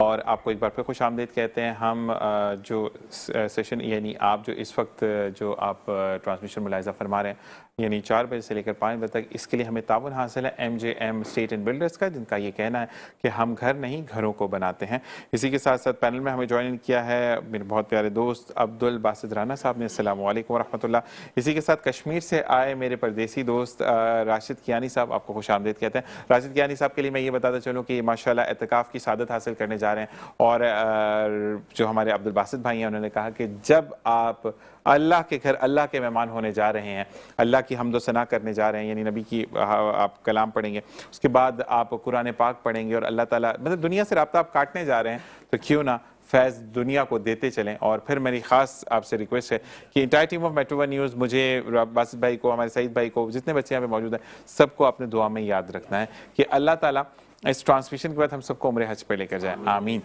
और आपको एक बार फिर खुश आमदीद कहते हैं। हम जो सेशन यानी आप जो इस वक्त जो आप ट्रांसमिशन मुलाहिज़ा फरमा रहे हैं यानी 4 बजे से लेकर 5 बजे तक, इसके लिए हमें ताउन हासिल है MJM स्टेट एंड बिल्डर्स का, जिनका ये कहना है कि हम घर नहीं घरों को बनाते हैं। इसी के साथ साथ पैनल में हमें ज्वाइन किया है मेरे बहुत प्यारे दोस्त अब्दुल बासित राना साहब ने। अस्सलाम वालेकुम वरहमतुल्लाह। इसी के साथ कश्मीर से आए मेरे परदेसी दोस्त राशिद कियानी साहब, आपको खुश आमदीद कहते हैं। राशिद कियानी साहब के लिए मैं ये बताता चलूँ कि माशाल्लाह एतकाफ़ की सादत हासिल करने जा रहे हैं, और जो हमारे अब्दुल बासित भाई हैं उन्होंने कहा कि जब आप अल्लाह के घर अल्लाह के मेहमान होने जा रहे हैं, अल्लाह की हम्दो सना करने जा रहे हैं, यानी नबी की आप कलाम पढ़ेंगे, उसके बाद आप कुरान पाक पढ़ेंगे और अल्लाह ताला मतलब दुनिया से राब्ता आप काटने जा रहे हैं, तो क्यों ना फैज़ दुनिया को देते चलें। और फिर मेरी खास आपसे रिक्वेस्ट है कि entire team of metro one news, मुझे बासित भाई को, हमारे सईद भाई को, जितने बच्चे यहाँ पे मौजूद हैं, सबको अपने दुआ में याद रखना है कि अल्लाह ताला इस ट्रांसमिशन के बाद हम सबको उम्रे हज पे लेकर जाए, आमीन।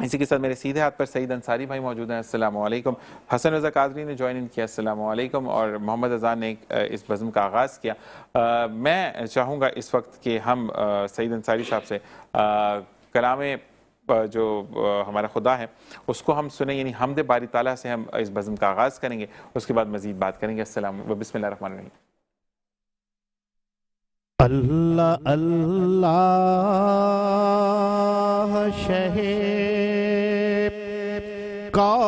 इसी के साथ मेरे सीधे हाथ पर सईद अंसारी भाई मौजूद हैं। अस्सलाम वालेकुम। हसन रज़ा कादरी ने ज्वाइन इन किया, अस्सलाम वालेकुम। और मोहम्मद अज़ान ने इस बज़्म का आगाज़ किया। मैं चाहूँगा इस वक्त कि हम सईद अंसारी साहब से कलाम जो हमारा खुदा है उसको हम सुने, यानी हमद बारी ताला से हम इस बज़्म का आगाज़ करेंगे, उसके बाद मज़ीद बात करेंगे। बिस्मिल्लाहिर्रहमानिर्रहीम। अल्लाह अल्लाह शहे कौनैन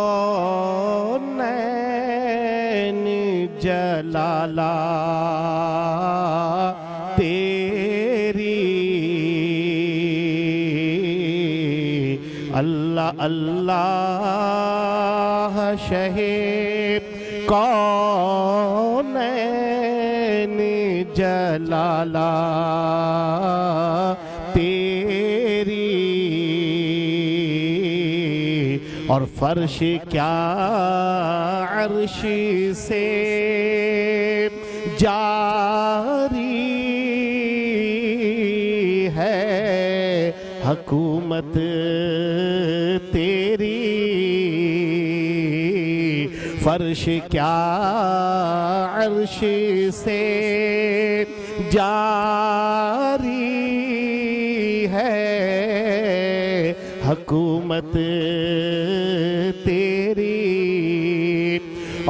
जलाला तेरी, अल्लाह अल्लाह शहे कौनैन जलाला तेरी, और फर्श क्या अर्श से जारी है हुकूमत तेरी, फर्श क्या अर्श से जारी है हुकूमत तेरी,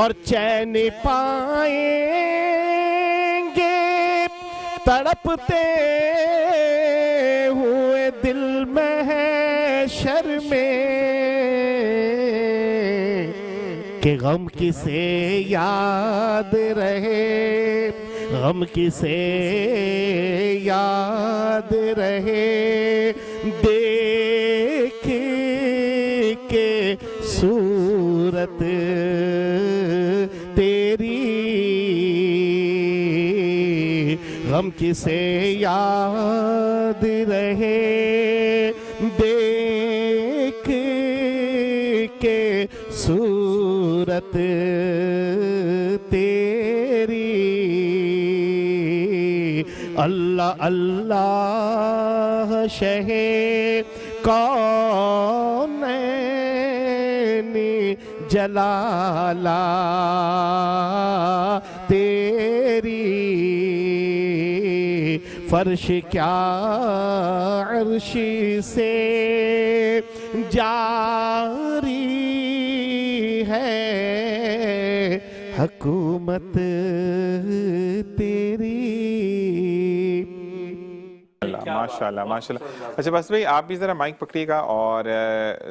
और चैन पाएंगे तड़पते हुए दिल में है शर्मे, कि गम किसे याद रहे, गम किसे याद रहे, देख के सूरत तेरी, गम किसे याद रहे, देख के सूरत तेरी। अल्लाह अल्लाह शहे कौनैन जलाला तेरी, फर्श क्या अर्श से जारी है हुकूमत तेरी। माशाल्लाह माशाल्लाह। अच्छा बस भाई आप भी ज़रा माइक पकड़िएगा, और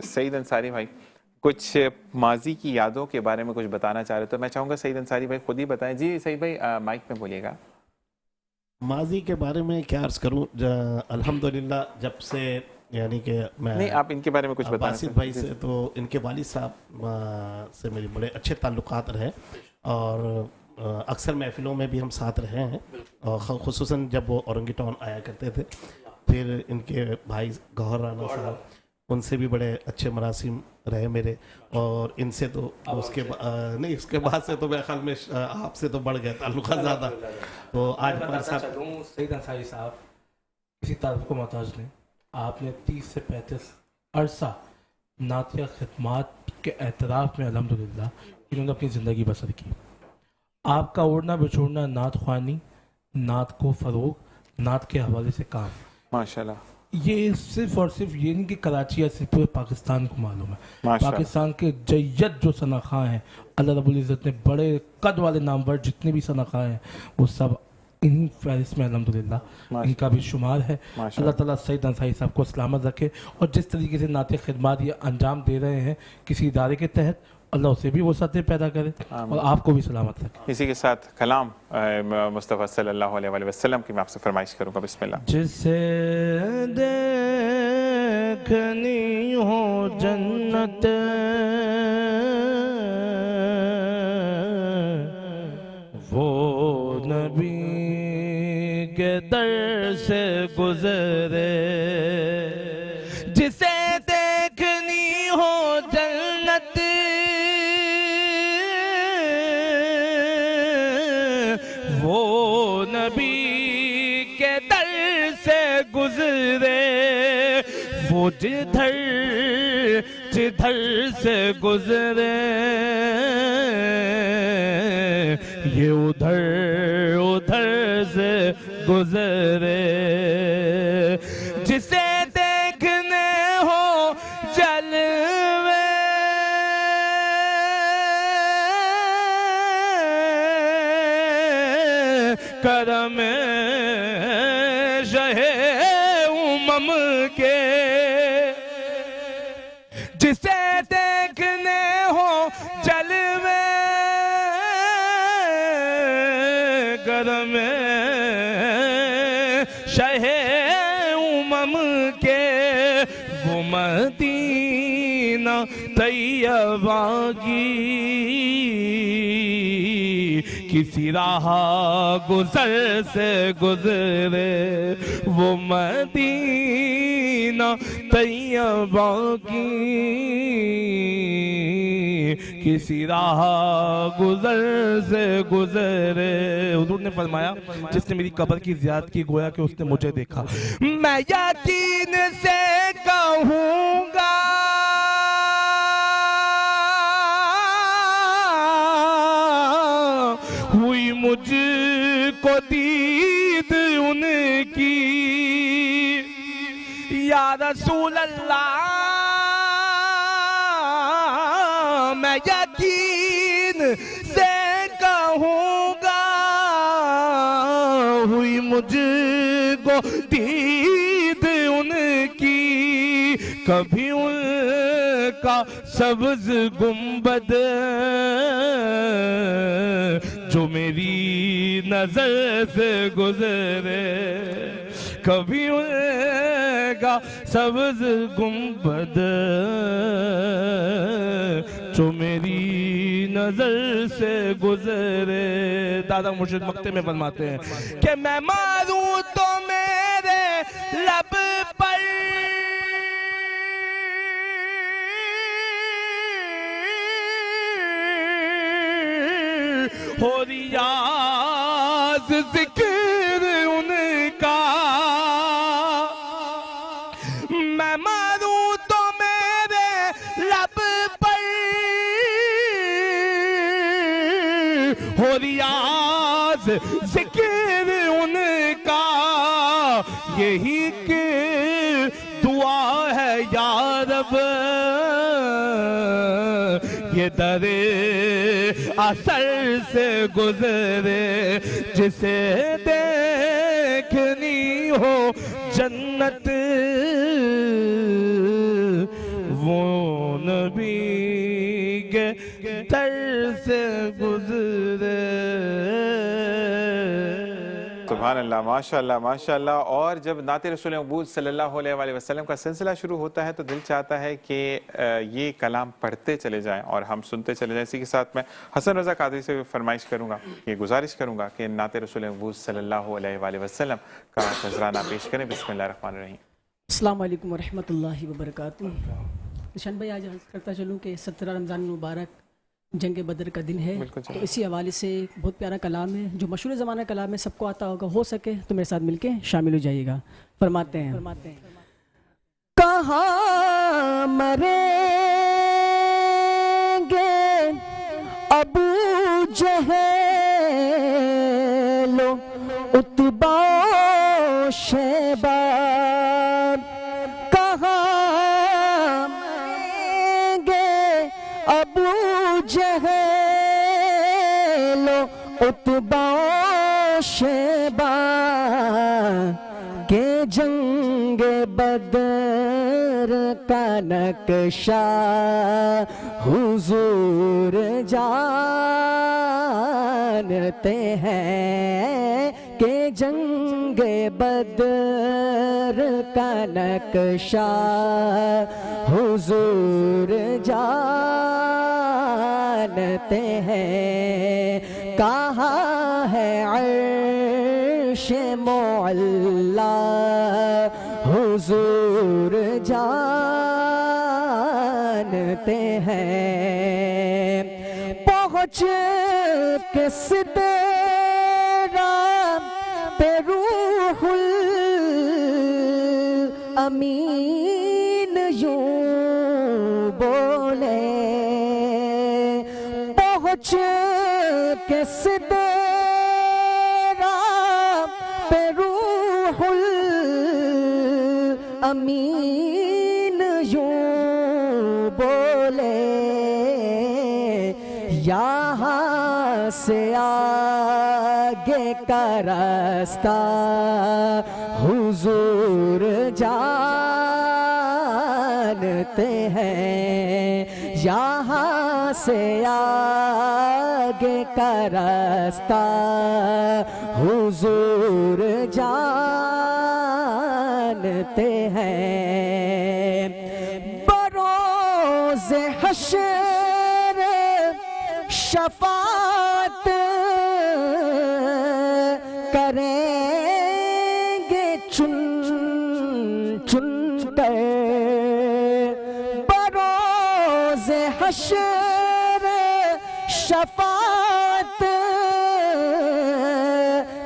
सईद अंसारी भाई कुछ माजी की यादों के बारे में कुछ बताना चाह रहे तो मैं चाहूँगा सईद अंसारी भाई खुद ही बताएं। जी सईद भाई माइक में बोलिएगा। माजी के बारे में क्या अर्ज़ करूँ, अल्हम्दुलिल्लाह जब से यानी कि मैं नहीं आप इनके बारे में कुछ बताना बासित भाई से, तो इनके वालिद साहब से मेरे बड़े अच्छे ताल्लुकात रहे और अक्सर महफिलों में भी हम साथ रहे हैं और ख़ुसूसन जब वो औरंगी टाउन आया करते थे। फिर इनके भाई गौहर राना साहब, उनसे भी बड़े अच्छे मरासिम रहे मेरे, और इनसे तो नहीं उसके बाद से तो मेरे ख्याल में आपसे तो बढ़ गया ताल्लुकात ज़्यादा। तो आज हमारे साथ सईद अंसारी साहब किसी तारीफ को मोहताज नहीं, आपने 30 से 35 अरसा नातिया खिदमात के एतराफ़ में अल्हम्दुलिल्लाह इन्होंने अपनी ज़िंदगी बसर की। आपका उड़ना बिछोड़ना नात ख्वानी, नात को फ़रोग, नात के हवाले से काम, माशाल्लाह, ये सिर्फ और सिर्फ ये नहीं कि कराची या सिर्फ पूरे पाकिस्तान को मालूम है। माशाल्लाह। पाकिस्तान के जय्यद जो सनाखा हैं, अल्लाह रब्बुल इज़्ज़त ने बड़े कद वाले नामवर जितने भी सनाखा हैं वो सब इन्हीं फहरिस्त में अल्हम्दुलिल्लाह इनका भी शुमार है। अल्लाह ताला सईद अंसारी साहब को सलामत रखे और जिस तरीके से नाते खिदमात ये अंजाम दे रहे हैं किसी इदारे के तहत, अल्लाह उसे भी वो साथी पैदा करे और आपको भी सलामत रखे। इसी के साथ कलाम मुस्तफ़ा सल्लल्लाहु अलैहि वसल्लम की मैं आपसे फरमाइश करूँगा। बिस्मिल्लाह। जिसे देखनी हो जन्नत वो नबी के दर से गुजरे, जिसे देखनी हो जन्नत वो नबी के दर से गुजरे, वो जिधर जिधर से गुजरे ये उधर उधर से गुजरे, जिसे देखने हो जलवे करम शहे उमम के, जिसे देखने हो जलवे करम शहे उमम के, वो मदीना तैयबा की किसी राह गुजर से गुजरे, वो मदीना तैयबा की किसी राह गुजर से गुजरे। हुजूर ने फरमाया जिसने मेरी कब्र की ज़ियारत की गोया कि उसने मुझे देखा। मैं यकीन से कहूँगा हुई मुझको दीद उनकी, या रसूल अल्लाह मैं यकीन से कहूँगा हुई मुझको दीद उनकी, कभी उनका सब्ज गुंबद जो मेरी नजर से गुजरे, कभी उनका सब्ज गुंबद जो मेरी नजर से गुजरे। दादा मुर्शिद मक्ते में फरमाते हैं कि मैं मारूं तो मेरे लब पर हो रियाज जिक्र उनका, मैं मारूं तो मेरे लब पर हो रियाज जिक्र उनका, यही कि दुआ है या रब ये दरे असर से गुजरे, जिसे देखनी हो जन्नत वो नबी के दर से गुजरे। सुभान अल्लाह, माशाअल्लाह माशाअल्लाह। और जब नाते रसूल मकबूल सल्लल्लाहु अलैहि वसल्लम का सिलसिला शुरू होता है तो दिल चाहता है कि ये कलाम पढ़ते चले जाएं और हम सुनते चले जाएं। इसी के साथ मैं हसन रज़ा कादरी से फरमाइश करूंगा, ये गुजारिश करूंगा कि नाते रसूल मकबूल सल्लल्लाहु अलैहि वसल्लम का नजराना पेश करें। बिस्मिल्लाहिर्रहमानिर्रहीम। अस्सलाम वालेकुम वरहमतुल्लाहि वबरकातुहू। निशान भाई, आज अर्ज़ करता चलूँ कि 17 रमज़ान मुबारक जंग बदर का दिन है, तो इसी हवाले से बहुत प्यारा कलाम है जो मशहूर ज़माना कलाम है, सबको आता होगा। हो सके तो मेरे साथ मिलके शामिल हो जाइएगा। फरमाते हैं कहाँ मरेंगे अबू जहल उतबा शैबा, कहाँ मरेंगे अबू जहल उतबा शैबा के जंग बदर का नक्शा हुजूर जानते हैं के जंग बदर का नक्शा हुजूर जानते हैं। कहाँ है अर्श मुअल्ला हुजूर जानते हैं। पहुँच के सिदरा पे रूहुल अमीन यूं बोले, पहुँच के सिदरा पे रूहुल अमीन यूं बोले, यहाँ से आगे का रास्ता हुजूर जानते हैं। यहाँ से आगे का रास्ता हुजूर जानते हैं। बरोज़े हश्र शफात करेंगे चुन चुन कर, बरोज़े हश्र शफात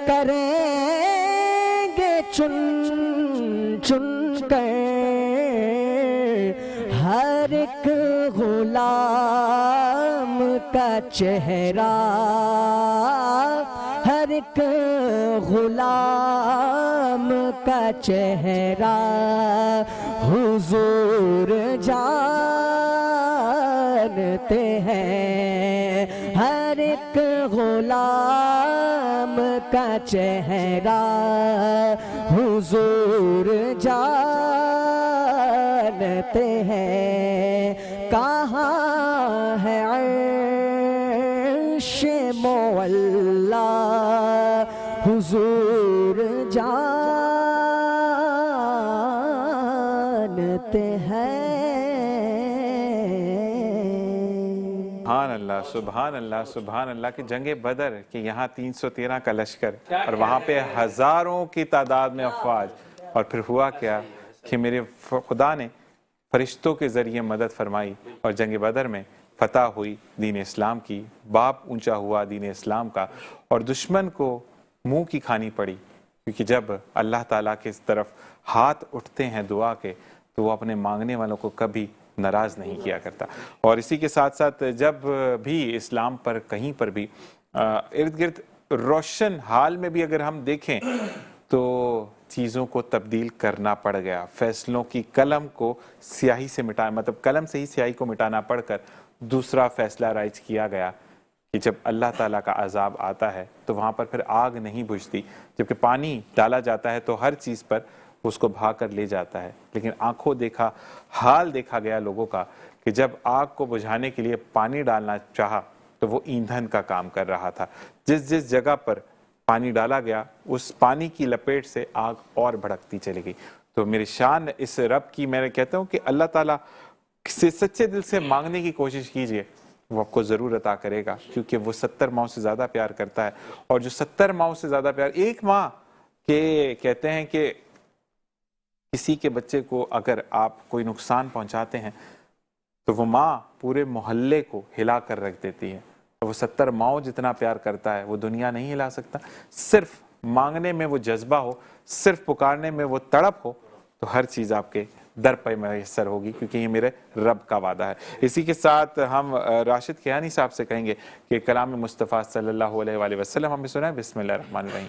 करेंगे चुन चुन कर। हर एक गुलाम का चेहरा, हर एक गुलाम का चेहरा हुजूर जानते हैं। हर एक गुलाम का चेहरा हुजूर जानते हैं। कहाँ है अर्श मुअल्ला हुजूर जानते हैं। सुभान अल्लाह सुभान अल्लाह सुभान अल्लाह कि जंग बदर कि यहाँ 313 का लश्कर और वहाँ पे हजारों की तादाद में अफवाज। और फिर हुआ क्या कि मेरे खुदा ने फरिश्तों के ज़रिए मदद फरमाई और जंग बदर में फतह हुई दीन इस्लाम की, बाप ऊंचा हुआ दीन इस्लाम का और दुश्मन को मुंह की खानी पड़ी, क्योंकि जब अल्लाह ताला के तरफ हाथ उठते हैं दुआ के तो वो अपने मांगने वालों को कभी नाराज़ नहीं किया करता। और इसी के साथ साथ जब भी इस्लाम पर कहीं पर भी इर्द गिर्द रोशन हाल में भी अगर हम देखें तो चीज़ों को तब्दील करना पड़ गया, फैसलों की कलम को स्याही से मिटा, मतलब कलम से ही स्याही को मिटाना पड़कर दूसरा फैसला राइज किया गया कि जब अल्लाह ताला का अजाब आता है तो वहाँ पर फिर आग नहीं बुझती, जबकि पानी डाला जाता है तो हर चीज़ पर उसको भाग कर ले जाता है। लेकिन आंखों देखा हाल देखा गया लोगों का कि जब आग को बुझाने के लिए पानी डालना चाहा तो वो ईंधन का काम कर रहा था। जिस जिस जगह पर पानी डाला गया उस पानी की लपेट से आग और भड़कती चली गई। तो मेरी शान इस रब की, मैं कहता हूँ कि अल्लाह ताला से सच्चे दिल से मांगने की कोशिश कीजिए, वो आपको ज़रूर अता करेगा, क्योंकि वो 70 माओं से ज़्यादा प्यार करता है। और जो 70 माओं से ज़्यादा प्यार, एक माँ के कहते हैं कि किसी के बच्चे को अगर आप कोई नुकसान पहुंचाते हैं तो वो माँ पूरे मोहल्ले को हिला कर रख देती है। तो वो 70 माओं जितना प्यार करता है वो दुनिया नहीं हिला सकता। सिर्फ मांगने में वो जज्बा हो, सिर्फ पुकारने में वो तड़प हो, तो हर चीज़ आपके दर पर मैसर होगी, क्योंकि ये मेरे रब का वादा है। इसी के साथ हम राशिद कियानी साहब से कहेंगे कि कलाम मुस्तफ़ा सल्लल्लाहु अलैहि वसल्लम हमें सुनाए। बिस्मिल्लाह रहमान रहीम।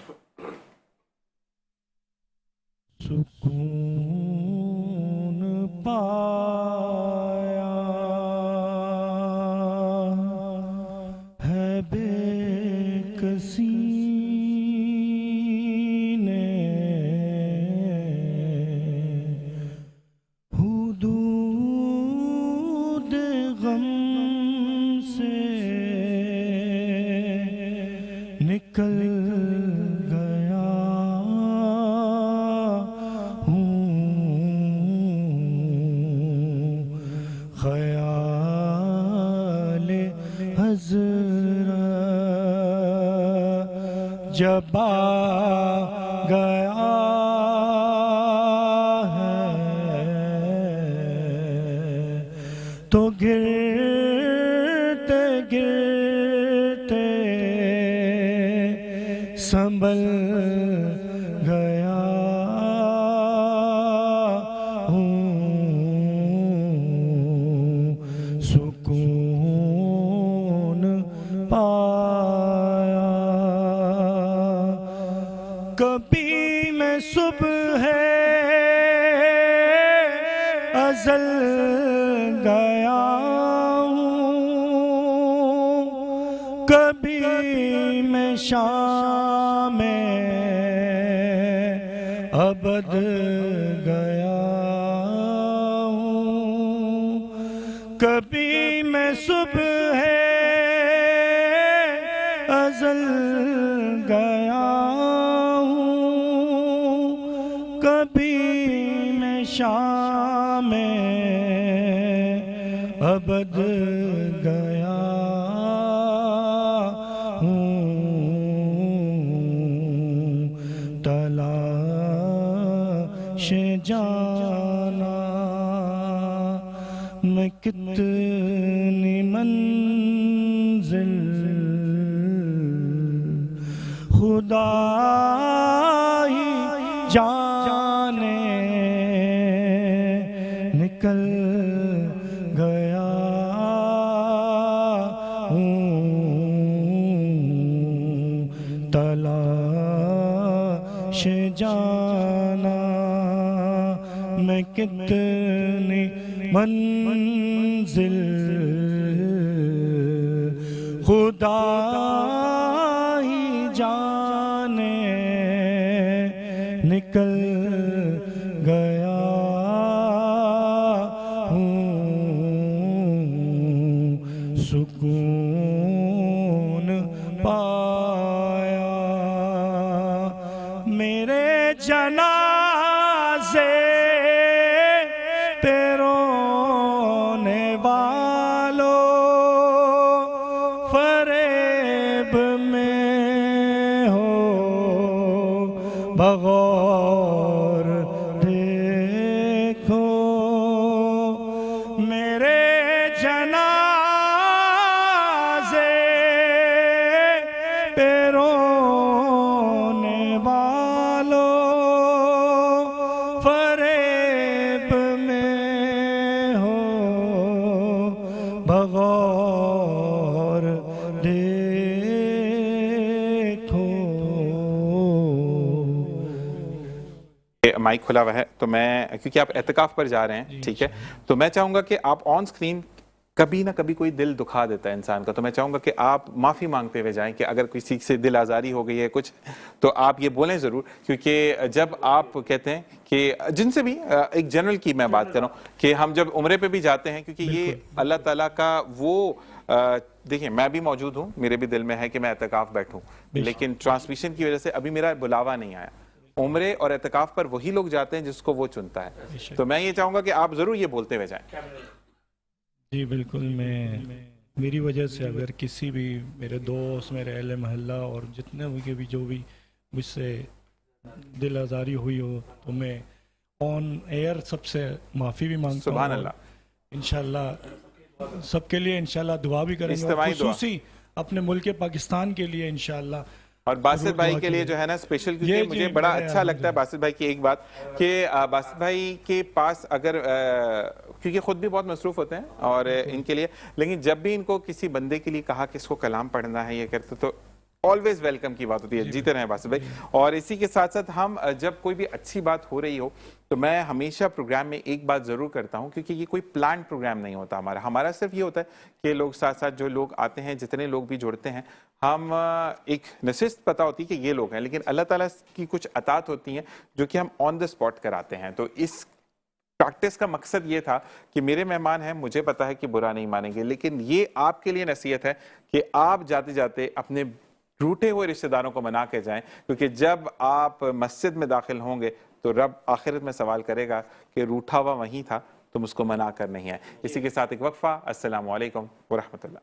सुकून पाया है बेकसी ने, हुदूद गम से निकल गया ख्याले हज़रत जब आ गया है तो गिरते गिरते संभल गया सुकून पाया। कभी मैं सुबह अज़ल गया हूँ, कभी मैं शाम अबद गया हूँ, कभी मैं सुबह अज़ल गया हूँ, कभी मैं शाम अबद गया हूँ। तलाश जाना मैं कितनी मंजिल खुदा ही जाने निकल गया हूँ। तलाश जाना मैं कितनी मंजिल खुदा ही जाने निकल गया हूँ। सुकून पाया मेरे जनाज़े पे रोने वालों, फरेब में हो बगौर देखो। मेरे जनाज़े पे रोने वालों, फरेब में हो बगौर देखो। माइक खुला हुआ है, तो मैं, क्योंकि आप एतकाफ पर जा रहे हैं, ठीक है, तो मैं चाहूंगा कि आप ऑन स्क्रीन कभी ना कभी कोई दिल दुखा देता है इंसान का। तो मैं चाहूंगा कि आप माफ़ी मांगते हुए जाएं कि अगर किसी से दिल आज़ारी हो गई है कुछ, तो आप ये बोलें ज़रूर, क्योंकि जब आप कहते हैं कि जिनसे भी एक जनरल की मैं बात कर रहा हूँ कि हम जब उम्रे पे भी जाते हैं, क्योंकि ये अल्लाह ताला का वो देखिए, मैं भी मौजूद हूँ, मेरे भी दिल में है कि मैं एतकाफ बैठूं, लेकिन ट्रांसमिशन की वजह से अभी मेरा बुलावा नहीं आया। उम्रे और एतकाफ पर वही लोग जाते हैं जिसको वो चुनता है। तो मैं ये चाहूंगा कि आप जरूर ये बोलते हुए जाएं। जी बिल्कुल, मेरी वजह से अगर किसी भी मेरे दोस्त, मेरे अहले मोहल्ला और जितने भी जो भी मुझसे दिल आज़ारी हुई हो, तो मैं ऑन एयर सबसे माफ़ी भी मांगता हूँ। सुभान अल्लाह। इंशाल्लाह सबके लिए इंशाल्लाह दुआ भी करेंगे, इज्तिमाई दुआ। खुसूसी अपने मुल्क पाकिस्तान के लिए इंशाल्लाह। और बासित भाई के लिए जो है ना स्पेशल, क्योंकि मुझे बड़ा अच्छा लगता है बासित भाई की एक बात कि बासित भाई के पास अगर क्योंकि खुद भी बहुत मसरूफ होते हैं और इनके लिए, लेकिन जब भी इनको किसी बंदे के लिए कहा कि इसको कलाम पढ़ना है ये करते, तो ऑलवेज वेलकम की बात होती है। जीते रहे बासित भाई। और इसी के साथ साथ हम जब कोई भी अच्छी बात हो रही हो तो मैं हमेशा प्रोग्राम में एक बात जरूर करता हूं, क्योंकि ये कोई प्लान प्रोग्राम नहीं होता हमारा सिर्फ ये होता है कि लोग साथ साथ जो लोग आते हैं, जितने लोग भी जुड़ते हैं, हम एक नशिस्त पता होती है कि ये लोग हैं, लेकिन अल्लाह ताला की कुछ अतात होती हैं जो कि हम ऑन द स्पॉट कराते हैं। तो इस प्रैक्टिस का मकसद ये था कि मेरे मेहमान हैं, मुझे पता है कि बुरा नहीं मानेंगे, लेकिन ये आपके लिए नसीहत है कि आप जाते जाते अपने रूठे हुए रिश्तेदारों को मना के जाएं, क्योंकि जब आप मस्जिद में दाखिल होंगे तो रब आखिरत में सवाल करेगा कि रूठा हुआ वहीं था, तुम उसको मना कर नहीं है। इसी के साथ एक वक्फा। अस्सलामु अलैकुम व रहमतुल्लाह।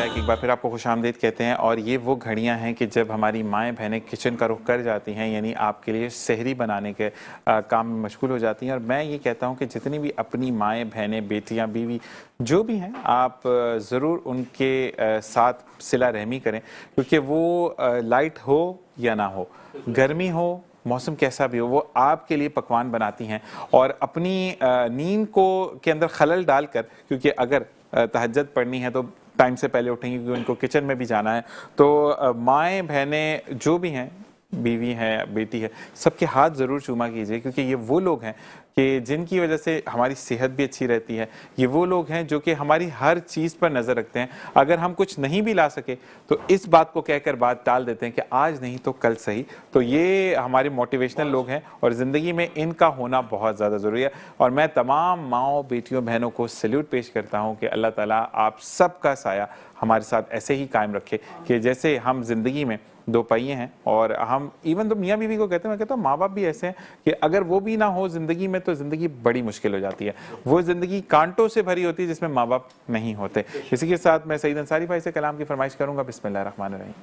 एक बार फिर आपको खुशामदीद कहते हैं। और ये वो घड़ियां हैं कि जब हमारी माएँ बहनें किचन का रुख कर जाती हैं, यानी आपके लिए सहरी बनाने के काम में मशगूल हो जाती हैं। और मैं ये कहता हूँ कि जितनी भी अपनी माएँ बहनें, बेटियाँ, बीवी जो भी हैं, आप ज़रूर उनके साथ सिला रहमी करें, क्योंकि वो लाइट हो या ना हो, गर्मी हो, मौसम कैसा भी हो, वो आपके लिए पकवान बनाती हैं। और अपनी नींद को के अंदर खलल डालकर, क्योंकि अगर तहज्जुद पढ़नी है तो टाइम से पहले उठेंगी, क्योंकि उनको किचन में भी जाना है। तो माएँ बहनें जो भी हैं, बीवी है, बेटी है, सबके हाथ ज़रूर चूमा कीजिए, क्योंकि ये वो लोग हैं कि जिनकी वजह से हमारी सेहत भी अच्छी रहती है। ये वो लोग हैं जो कि हमारी हर चीज़ पर नज़र रखते हैं। अगर हम कुछ नहीं भी ला सके तो इस बात को कहकर बात टाल देते हैं कि आज नहीं तो कल सही। तो ये हमारे मोटिवेशनल लोग हैं और ज़िंदगी में इनका होना बहुत ज़्यादा ज़रूरी है। और मैं तमाम माँओं, बेटियों, बहनों को सैल्यूट पेश करता हूँ कि अल्लाह ताला आप सबका साया हमारे साथ ऐसे ही कायम रखे कि जैसे हम ज़िंदगी में दो पहिए हैं, और हम इवन तो मियाँ बीवी को कहते हैं, मैं कहता हूँ माँ बाप भी ऐसे हैं कि अगर वो भी ना हो ज़िंदगी में तो ज़िंदगी बड़ी मुश्किल हो जाती है। वो ज़िंदगी कांटों से भरी होती है जिसमें माँ बाप नहीं होते। इसी के साथ मैं सईद अंसारी भाई से कलाम की फरमाइश करूँगा। बिस्मिल्लाहिर्रहमानिर्रहीम।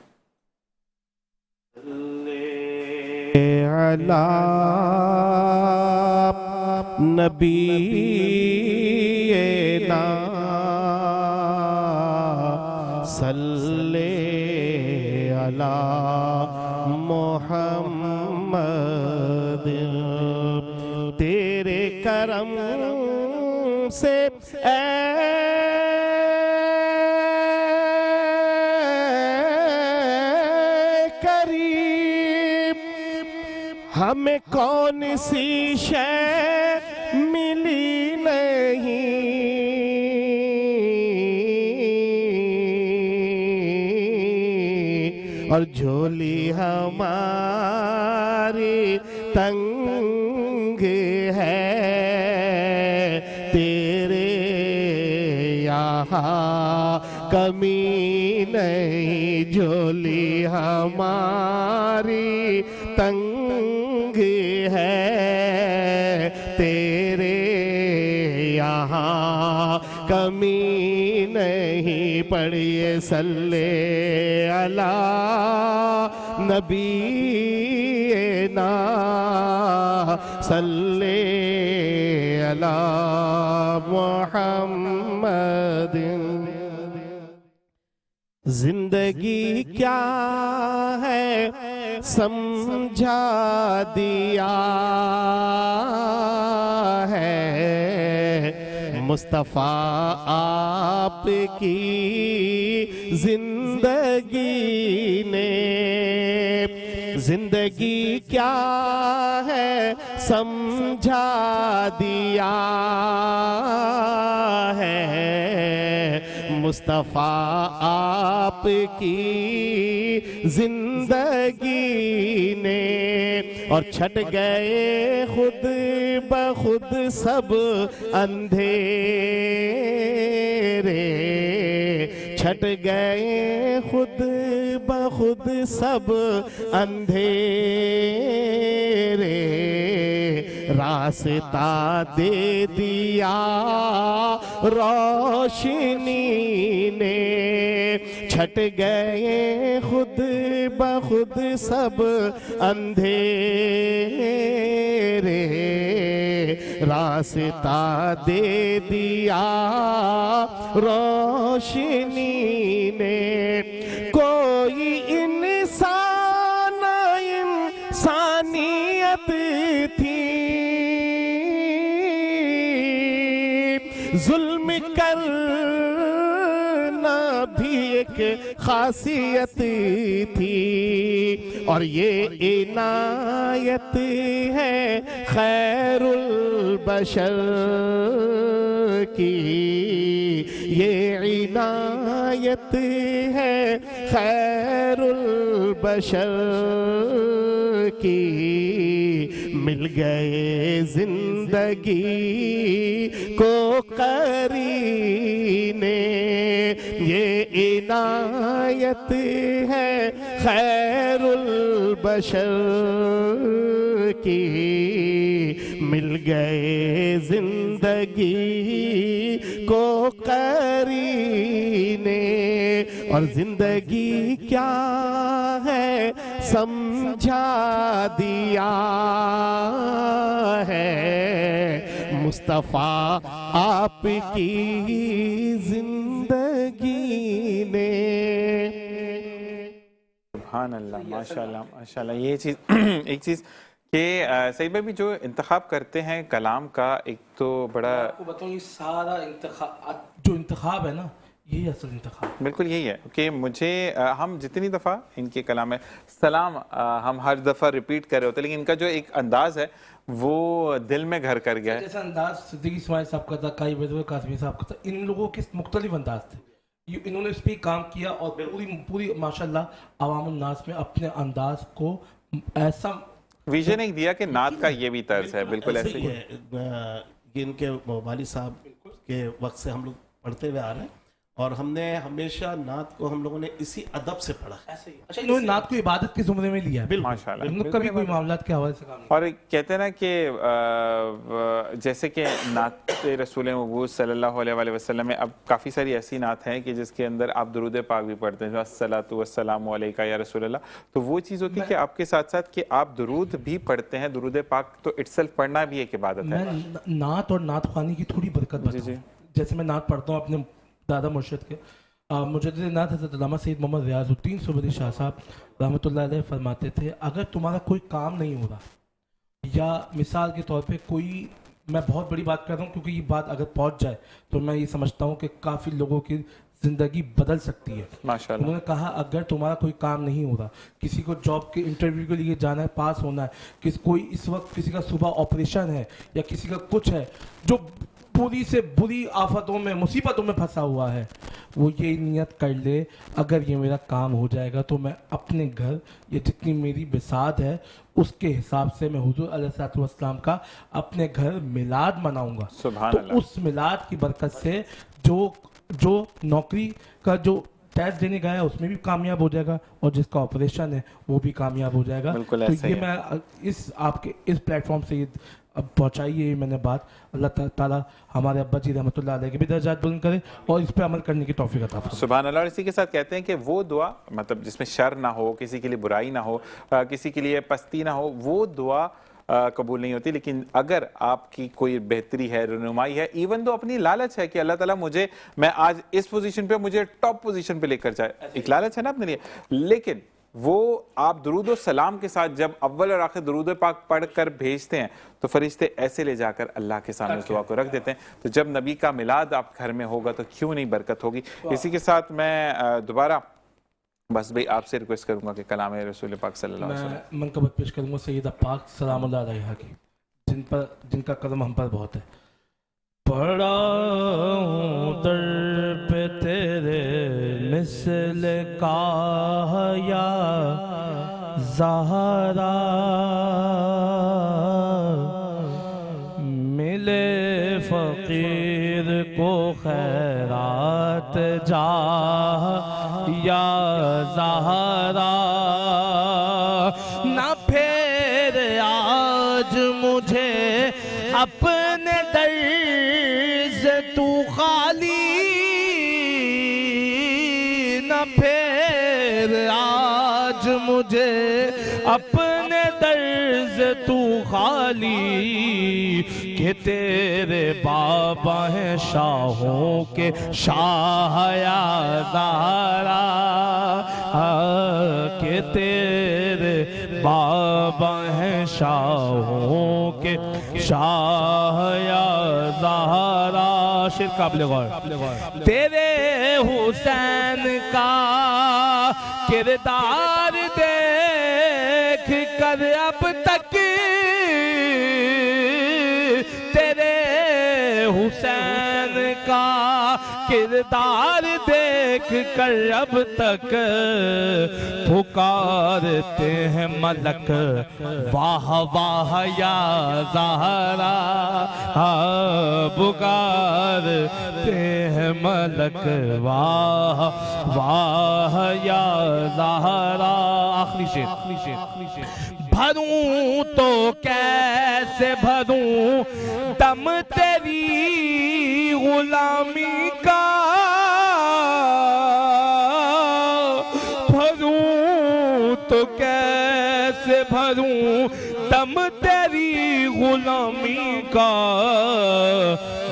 सल्ले अला मोहम्मद, तेरे करम से करीब हमें कौन सी शय मिली नहीं, और झोली हमारी तंग है, तेरे यहाँ कमी नहीं। झोली हमारी तंग है, तेरे यहाँ कमी नहीं। पढ़िए सल्ले अला नबी ना, सल्ले अला मुहम्मद। जिंदगी क्या है समझा दिया है मुस्तफ़ा आपकी जिंदगी ने। जिंदगी क्या है समझा दिया है मुस्तफ़ा आपकी जिंदगी ने। और छट गए खुद बखुद सब अंधेरे, छट गए खुद बखुद सब अंधेरे, रास्ता दे दिया रोशनी ने। छट गए खुद बखुद सब अंधेरे, रास्ता दे दिया रोशनी ने। कोई इंसान इंसानियत थी, जुल्म करना भी एक खासियत थी, और ये इनायत है खैरुल बशर की, ये इनायत है खैरुल बशर की। मिल गए जिंदगी को करीने, ये इनायत है खैरुल बशर की। मिल गए जिंदगी को करीने, और जिंदगी क्या है समझा दिया है मुस्तफ़ा आपकी जिंदगी ने। सुभान अल्लाह, माशाल्लाह माशाल्लाह। ये चीज़ एक चीज़ कि सईद भाई भी जो इंतखाब करते हैं कलाम का, एक तो बड़ा आपको बताऊं ये सारा जो इंतखाब है ना, यही असल इंतखाब। बिल्कुल यही है कि मुझे हम जितनी दफ़ा इनके कलाम में सलाम हम हर दफ़ा रिपीट कर रहे होते, लेकिन इनका जो एक अंदाज़ है वो दिल में घर कर गया है। जैसा अंदाज सिद्दीकी इस्माइल साहब का था, काई बदर कासमी साहब का था, इन लोगों के मुख्तलिफ अंदाज थे। इन्होंने इस पर काम किया और पूरी माशाल्लाह अवामुन नास में अपने अंदाज को ऐसा विजन एक दिया कि नात का ये भी तर्ज है। बिल्कुल ऐसे ही है। ये इनके वालिद साहब के वक्त से हम लोग पढ़ते हुए आ रहे हैं, और हमने हमेशा नात को हम लोगों ने इसी अदब से पढ़ा है। अच्छा, इन्होंने नात को इबादत के जुमरे में लिया है। माशाल्लाह। इन्होंने कभी कोई मामलात के हवाले से काम नहीं। और कहते हैं ना कि जैसे कि नात रसूल मबूस सल्लल्लाहु अलैहि वसल्लम में अब काफ़ी सारी ऐसी नात हैं कि जिसके अंदर आप दुरूद पाक भी पढ़ते हैं, अस्सलातु वस्सलामु अलैका या रसूल अल्लाह। तो वो चीज़ होती है कि आपके साथ साथ कि आप दुरूद भी पढ़ते हैं, दुरूद पाक तो इटसेल्फ पढ़ना भी एक इबादत है। मैं नात और नात ख़्वानी की थोड़ी बरकत बताऊं। जैसे मैं नात पढ़ता हूँ अपने दादा मुर्शिद के, मुजद्दिद नात हज़रत अल्लामा सैयद मोहम्मद रियाजुद्दीन सुबरी शाह साहब रहमतुल्लाह अलैह फरमाते थे, अगर तुम्हारा कोई काम नहीं हो रहा, या मिसाल के तौर पे कोई, मैं बहुत बड़ी बात कर रहा हूँ क्योंकि ये बात अगर पहुँच जाए तो मैं ये समझता हूँ कि काफ़ी लोगों की ज़िंदगी बदल सकती है। माशाल्लाह। उन्होंने कहा अगर तुम्हारा कोई काम नहीं हो रहा, किसी को जॉब के इंटरव्यू के लिए जाना है, पास होना है, कोई इस वक्त किसी का सुबह ऑपरेशन है या किसी का कुछ है जो बुरी से बुरी आफतों में मुसीबतों में फंसा हुआ है, वो ये नियत कर ले अगर ये मेरा काम हो जाएगा तो मैं अपने घर ये जितनी मेरी बिसात है उसके हिसाब से मैं हुजूर अलैहिस्सलाम का अपने घर मिलाद मनाऊंगा। सुभान तो अल्लाह। उस मिलाद की बरकत से जो नौकरी का जो टेस्ट देने गया है उसमें भी कामयाब हो जाएगा और जिसका ऑपरेशन है वो भी कामयाब हो जाएगा। बिल्कुल तो ऐसा ये ही है। मैं आपके इस प्लेटफॉर्म से ये अब पहुँचाइए मैंने बात। अल्लाह ताला हमारे अब्बा जी रहमतुल्लाह अलैह के भी दर्जात बुलंद करे और इस पे अमल करने की तौफीक अता फरमाए। सुभान अल्लाह। और इसी के साथ कहते हैं कि वो दुआ मतलब जिसमें शर ना हो, किसी के लिए बुराई ना हो, किसी के लिए पस्ती ना हो, वो दुआ कबूल नहीं होती। लेकिन अगर आपकी कोई बेहतरी है, रहनुमाई है, इवन तो अपनी लालच है कि अल्लाह ताला मुझे, मैं आज इस पोजीशन पे, मुझे टॉप पोजीशन पे लेकर जाए, एक लालच है ना अपने लिए, लेकिन वो आप दुरूद और सलाम के साथ जब अव्वल और आखिर दुरूद पाक पढ़ कर भेजते हैं तो फरिश्ते ऐसे ले जाकर अल्लाह के सामने उस दुआ को रख देते हैं। तो जब नबी का मिलाद आप घर में होगा तो क्यों नहीं बरकत होगी। इसी के साथ मैं दोबारा बस भाई आपसे रिक्वेस्ट करूंगा कि कलाम रसूल पाक सल्लल्लाहु अलैहि वसल्लम। मैं मनकबत पेश करूंगा सैयदा पाक सलामुल्लाह अलैहा की, जिनका कदम हम पर बहुत है। पड़ा हूँ दर पे तेरे मिसल का या ज़हरा, मिले फकीर को खैरात जा या ज़हरा, ना फेर आज मुझे अपने दर से तू खाली, न फेर आज मुझे अपने दर से तू खाली, कि तेरे बाबा हैं शाहों के शाह या ज़हरा, कि तेरे बाबा हैं शाहों के शाह या ज़हरा। शेर काबिल गौर। तेरे हुसैन का किरदार देख कर अब तक, तेरे हुसैन का किरदार देख कर अब तक पुकारते हैं मलक वाह वाह या ज़हरा, पुकारते हैं मलक वाह वाह या ज़हरा। आखिरी शेर। भरूं तो कैसे भरूं दम तेरी गुलामी का, भरूं तो कैसे भरूं दम तेरी गुलामी का,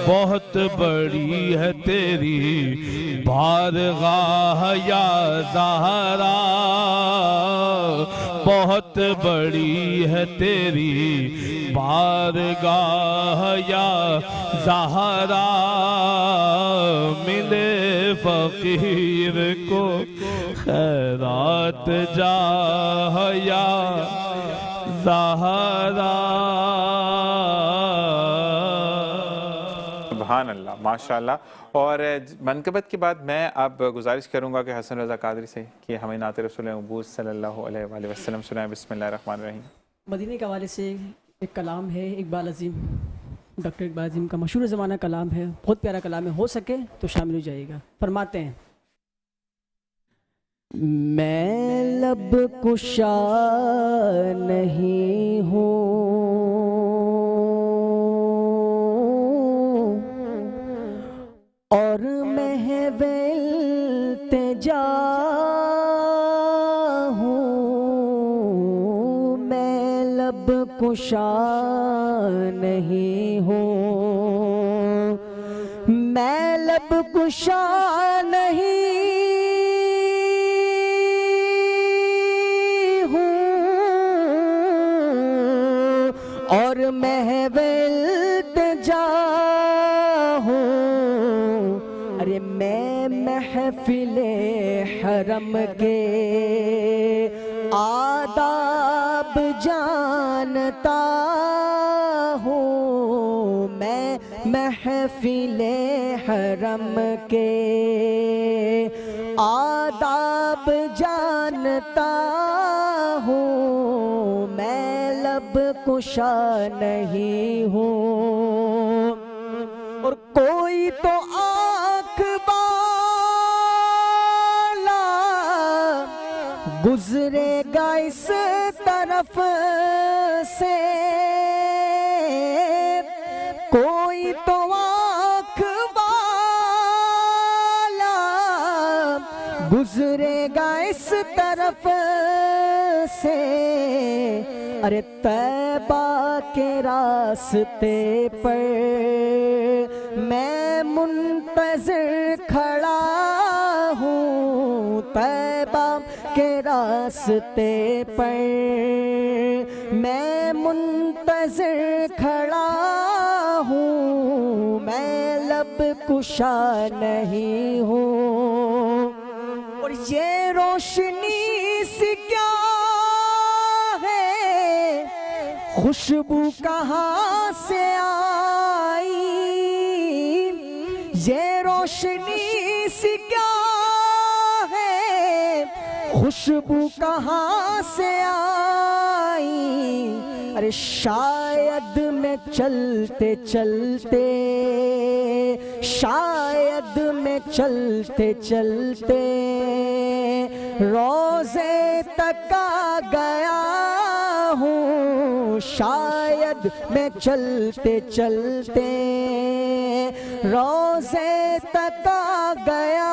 बहुत बड़ी है तेरी बारगाह या ज़हरा, बहुत बड़ी है तेरी बारगाह या ज़हरा, मिले फकीर को खैरात जा या ज़हरा। सुभान अल्लाह, माशाअल्लाह। और मनकबत के बाद मैं अब गुजारिश करूंगा कि हसन रज़ा कादरी से कि हमें नात रसूल मबूस सल्लल्लाहु अलैहि वसल्लम सुनाए। बिस्मिल्लाहिर्रहमानिर्रहीम। मदीने के हवाले से एक कलाम है इकबाल अज़ीम, डॉक्टर इकबाल अज़ीम का मशहूर ज़माना कलाम है, बहुत प्यारा कलाम है, हो सके तो शामिल हो जाइएगा। फरमाते हैं, मैं लब कुशा नहीं हूँ, और महविल तेजा हूँ, मैं लब कुशा नहीं हूँ, मैं लब कुशा नहीं और महविल तेजा हूँ। अरे मैं महफिले हरम के आदाब जानता हूँ, मैं महफिले हरम के आदाब जानता हूँ, मैं लब कुशा नहीं हूँ। और कोई तो आँख वाला गुजरेगा इस तरफ से, कोई तो आँख वाला गुजरेगा इस तरफ से। अरे तैबा के रास्ते पर मैं मुंतज़िर खड़ा हूँ, तैबा के रास्ते पर मैं मुंतज़िर खड़ा हूँ, मैं लब कुशा नहीं हूँ। और और ये रोशनी सी क्या है, खुशबू कहाँ से आई, ये रोशनी सी क्या है, खुशबू कहाँ से आई। अरे शायद मैं चलते चलते, शायद मैं चलते चलते रोज़े तक आ गया हूँ, शायद मैं चलते चलते रोज़े तक आ गया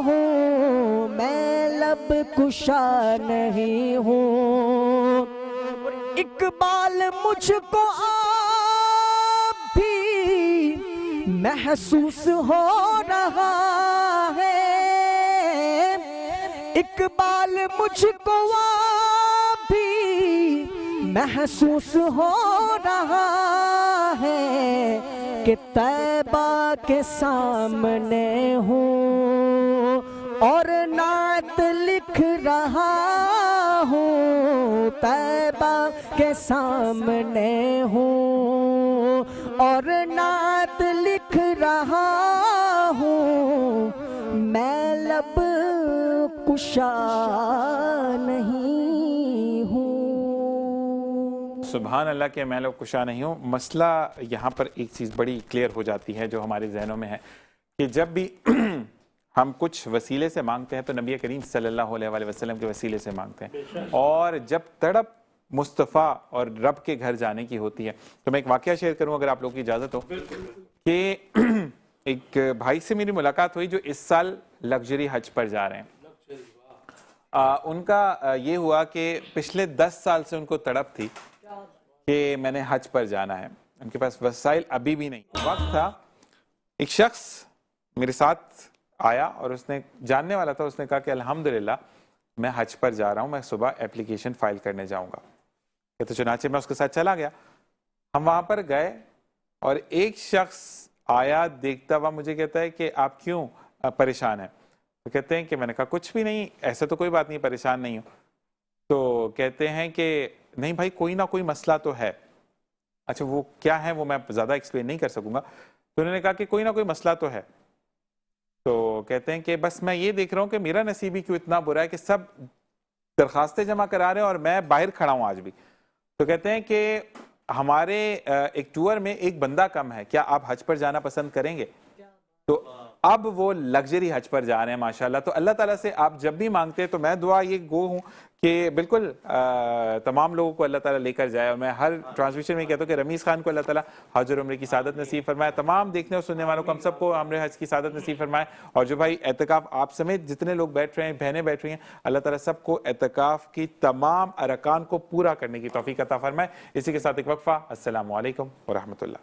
हूँ, मैं लब कुशा नहीं हूँ। इकबाल मुझको आप भी महसूस हो रहा है, इकबाल मुझको आप भी महसूस हो रहा है कि तैबा के सामने हूँ और नात लिख रहा हूँ, तैबा के सामने हूँ और नात लिख रहा हूँ, मैं लब कुशा नहीं हूँ। सुभान अल्लाह के मैं लोग कुशा नहीं हूँ। मसला यहाँ पर एक चीज़ बड़ी क्लियर हो जाती है जो हमारे जहनों में है कि जब भी हम कुछ वसीले से मांगते हैं तो नबी करीम सल्लल्लाहु अलैहि वसल्लम के वसीले से मांगते हैं, और जब तड़प मुस्तफ़ा और रब के घर जाने की होती है तो मैं एक वाकया शेयर करूं अगर आप लोगों की इजाज़त हो कि एक भाई से मेरी मुलाकात हुई जो इस साल लग्जरी हज पर जा रहे हैं। उनका ये हुआ कि पिछले 10 साल से उनको तड़प थी कि मैंने हज पर जाना है, उनके पास वसाइल अभी भी नहीं। वक्त था एक शख्स मेरे साथ आया और उसने जानने वाला था, उसने कहा कि अल्हम्दुलिल्लाह मैं हज पर जा रहा हूँ, मैं सुबह एप्लीकेशन फाइल करने जाऊँगा। तो चुनाचे मैं उसके साथ चला गया, हम वहाँ पर गए और एक शख्स आया देखता हुआ मुझे कहता है कि आप क्यों परेशान हैं। तो कहते हैं कि मैंने कहा कुछ भी नहीं, ऐसा तो कोई बात नहीं, परेशान नहीं हूँ। तो कहते हैं कि नहीं भाई कोई ना कोई मसला तो है। अच्छा वो क्या है वो मैं ज़्यादा एक्सप्लेन नहीं कर सकूँगा। तो उन्होंने कहा कि कोई ना कोई मसला तो है। तो कहते हैं कि बस मैं ये देख रहा हूँ कि मेरा नसीब ही क्यों इतना बुरा है कि सब दरखास्तें जमा करा रहे हैं और मैं बाहर खड़ा हूँ आज भी। तो कहते हैं कि हमारे एक टूर में एक बंदा कम है, क्या आप हज पर जाना पसंद करेंगे? तो अब वो लग्जरी हज पर जा रहे हैं माशाल्लाह। तो अल्लाह ताला से आप जब भी मांगते हैं तो मैं दुआ ये गो हूँ कि बिल्कुल तमाम लोगों को अल्लाह ताला लेकर जाए। और मैं हर ट्रांसमिशन में कहता हूँ कि रमीज़ खान को अल्लाह ताला हज और उम्रे की सादत नसीब फरमाए, तमाम देखने और सुनने वालों को हम सबको उम्रे हज की सादत नसीब फरमाए। और जो भाई एतकाफ़ आप समेत जितने लोग बैठ रहे हैं, बहनें बैठ रही हैं, अल्लाह ताला सबको एतकाफ़ की तमाम अरकान को पूरा करने की तौफीक अता फरमाए। इसी के साथ एक वक्फा। अस्सलामु अलैकुम व रहमतुल्लाह।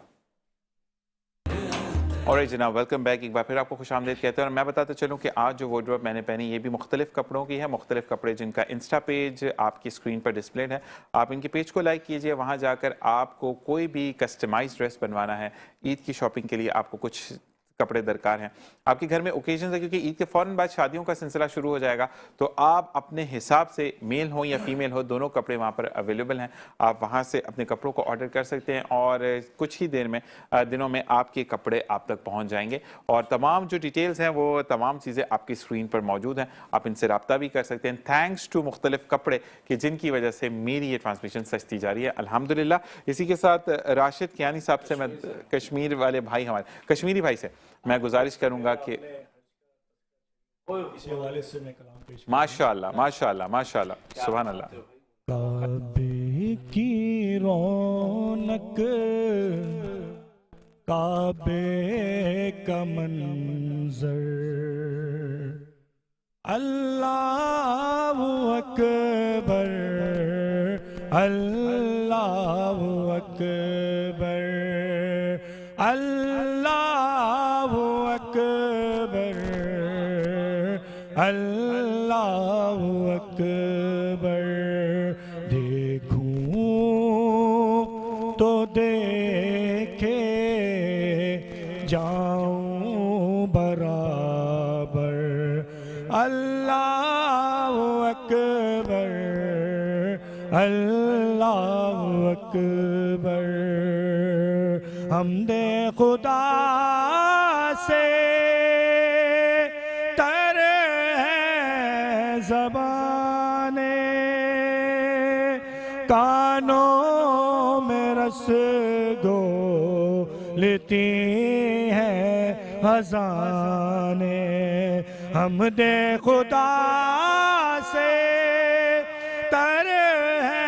और जनाब वेलकम बैक, एक बार फिर आपको खुशामदीद कहते हैं। और मैं बताते चलूँ कि आज जो वार्डरोब मैंने पहनी ये भी मुख्तलिफ कपड़ों की है, मुख्तलिफ कपड़े जिनका इंस्टा पेज आपकी स्क्रीन पर डिस्प्लेड है। आप इनके पेज को लाइक कीजिए, वहाँ जाकर आपको कोई भी कस्टमाइज ड्रेस बनवाना है, ईद की शॉपिंग के लिए आपको कुछ कपड़े दरकार हैं, आपके घर में ओकेजन है क्योंकि ईद के फ़ौरन बाद शादियों का सिलसिला शुरू हो जाएगा, तो आप अपने हिसाब से मेल हो या फीमेल हो दोनों कपड़े वहाँ पर अवेलेबल हैं। आप वहाँ से अपने कपड़ों को ऑर्डर कर सकते हैं और कुछ ही देर में दिनों में आपके कपड़े आप तक पहुँच जाएंगे। और तमाम जो डिटेल्स हैं वो तमाम चीज़ें आपकी स्क्रीन पर मौजूद हैं, आप इनसे रब्ता भी कर सकते हैं। थैंक्स टू मुख्तलिफ कपड़े कि जिनकी वजह से मेरी ये ट्रांसमिशन सस्ती जा रही है अल्हम्दुलिल्लाह। इसी के साथ राशिद कियानी साहब से मैं कश्मीर वाले भाई, हमारे कश्मीरी भाई से मैं गुजारिश करूंगा कि माशाअल्लाह माशाअल्लाह माशाअल्लाह सुभान अल्लाह। काबे की रौनक, काबे का मंजर, अल्लाहु अकबर अल्लाहु अकबर अल्लाहु अकबर अल्लाहु अकबर। देखूं तो देखे जाऊं बराबर। अल्लाहु अकबर। हमदे खुदा से तर है ज़बाने, कानों में रस घोलती हैं अज़ाने। हमदे खुदा से तर है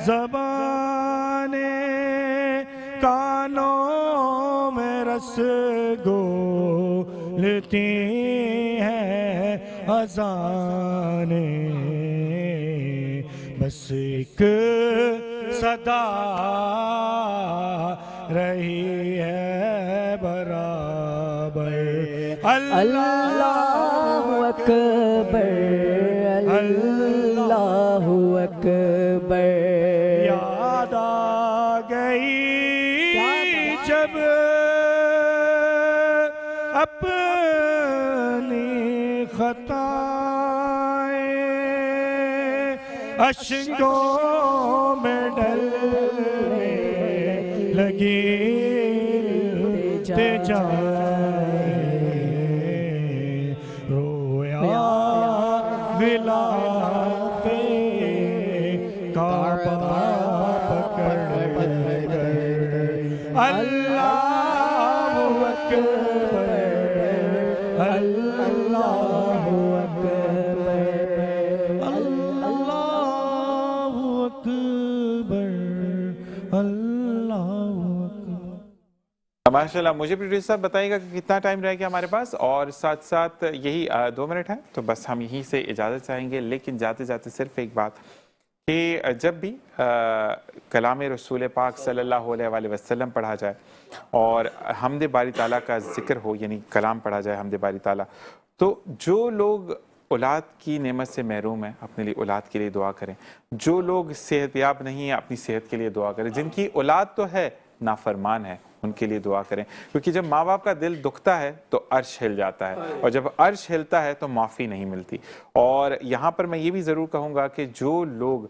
ज़बाने, कानों में रस घोलती हैं अज़ाने। बस एक सदा रही है बराबर, अल्लाहु अकबर, अल्लाहु अकबर। याद आ गई जब अपनी खताएं, अश्कों में ढलने लगी ते जाए। रोया विलापे काबा पकड़ कर। अल्लाहु अकबर, अल्लाहु अकबर, अल्लाहु अकबर, अल्लाहु अकबर। माशाल्लाह। मुझे प्रोड्यूसर साहब बताइएगा कि कितना टाइम रह गया हमारे पास, और साथ साथ यही 2 मिनट है, तो बस हम यहीं से इजाज़त चाहेंगे। लेकिन जाते जाते सिर्फ एक बात कि जब भी कलाम रसूल पाक सल्लल्लाहु अलैहि वसल्लम पढ़ा जाए और हमद बारी ताला का जिक्र हो, यानी कलाम पढ़ा जाए हमद बारी ताला, तो जो लोग औलाद की नेमत से महरूम है अपने लिए औलाद के लिए दुआ करें। जो लोग सेहतयाब नहीं है अपनी सेहत के लिए दुआ करें। जिनकी औलाद तो है नाफरमान है उनके लिए दुआ करें, क्योंकि जब माँ बाप का दिल दुखता है तो अर्श हिल जाता है, और जब अर्श हिलता है तो माफ़ी नहीं मिलती। और यहाँ पर मैं ये भी ज़रूर कहूँगा कि जो लोग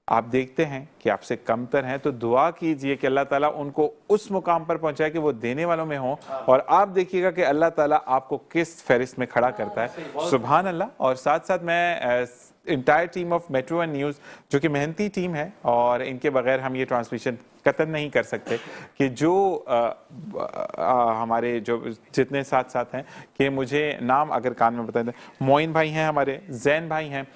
आप देखते हैं कि आपसे कमतर हैं, तो दुआ कीजिए कि अल्लाह ताला उनको उस मुकाम पर पहुंचाए कि वो देने वालों में हो, और आप देखिएगा कि अल्लाह ताला आपको किस फहरिस्त में खड़ा करता है। सुभान अल्लाह। और साथ साथ मैं entire team of metro and news, जो कि मेहनती टीम है, और इनके बगैर हम ये ट्रांसमिशन कतई नहीं कर सकते, कि जो हमारे जो जितने साथ साथ हैं, कि मुझे नाम अगर कान में बता दें, मोइन भाई हैं हमारे, जैन भाई हैं,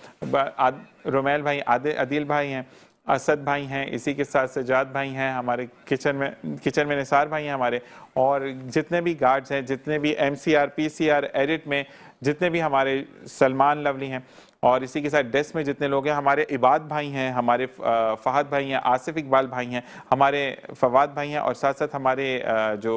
रोमेल भाई, आदिल भाई हैं, असद भाई हैं, इसी के साथ सजाद भाई हैं हमारे, किचन में निसार भाई हैं हमारे, और जितने भी गार्ड्स हैं, जितने भी MCR PCR एडिट में जितने भी हमारे सलमान लवली हैं, और इसी के साथ डेस्क में जितने लोग हैं, हमारे इबाद भाई हैं, हमारे फहद भाई हैं, आसिफ इकबाल भाई हैं, हमारे फवाद भाई हैं, और साथ साथ हमारे जो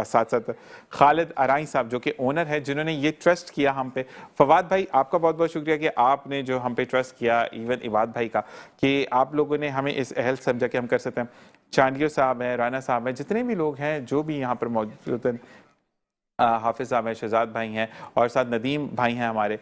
साथ साथ खालिद अराई साहब जो कि ओनर है, जिन्होंने ये ट्रस्ट किया हम पे। फवाद भाई आपका बहुत बहुत शुक्रिया कि आपने जो हम पे ट्रस्ट किया, इवन इबाद भाई का, कि आप लोगों ने हमें इस अहल समझा कि हम कर सकते हैं। चांडियो साहब हैं, राना साहब हैं, जितने भी लोग हैं जो भी यहाँ पर मौजूद हैं, हाफिज़ साहब हैं, शहजाद भाई हैं, और साथ नदीम भाई हैं हमारे,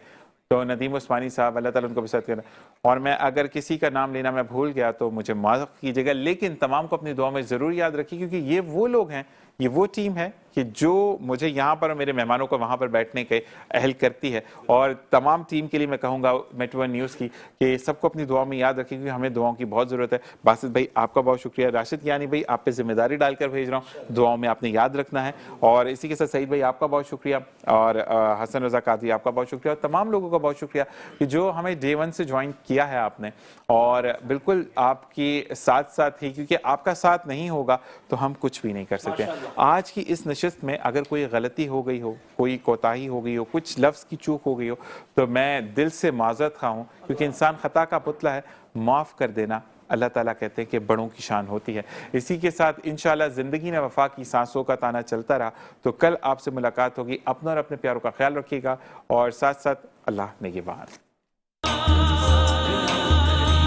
तो नदीम उस्मानी साहब, अल्लाह ताला उनको भी साथ करना। और मैं अगर किसी का नाम लेना मैं भूल गया तो मुझे माफ़ कीजिएगा, लेकिन तमाम को अपनी दुआ में ज़रूर याद रखिए, क्योंकि ये वो लोग हैं, ये वो टीम है कि जो मुझे यहाँ पर और मेरे मेहमानों को वहाँ पर बैठने के अहल करती है। और तमाम टीम के लिए मैं कहूँगा मेट्रो न्यूज़ की कि सबको अपनी दुआ में याद रखें, क्योंकि हमें दुआओं की बहुत ज़रूरत है। बासित भाई आपका बहुत शुक्रिया, राशिद यानी भाई आप पे जिम्मेदारी डालकर भेज रहा हूँ, दुआओं में आपने याद रखना है। और इसी के साथ सईद भाई आपका बहुत शुक्रिया, और हसन रज़ा कादरी आपका बहुत शुक्रिया, और तमाम लोगों का बहुत शुक्रिया कि जो हमें Day 1 से ज्वाइन किया है आपने। और बिल्कुल आपकी साथ साथ ही, क्योंकि आपका साथ नहीं होगा तो हम कुछ भी नहीं कर सकते। आज की इस नशिस्त में अगर कोई गलती हो गई हो, कोई कोताही हो गई हो, कुछ लफ्ज़ की चूक हो गई हो, तो मैं दिल से माज़रत खा हूँ, क्योंकि इंसान ख़ता का पुतला है। माफ़ कर देना अल्लाह ताला कहते हैं कि बड़ों की शान होती है। इसी के साथ इंशाअल्लाह ज़िंदगी में वफ़ा की सांसों का ताना चलता रहा, तो कल आपसे मुलाकात होगी। अपना और अपने प्यारों का ख्याल रखिएगा, और साथ साथ अल्लाह निगहबान।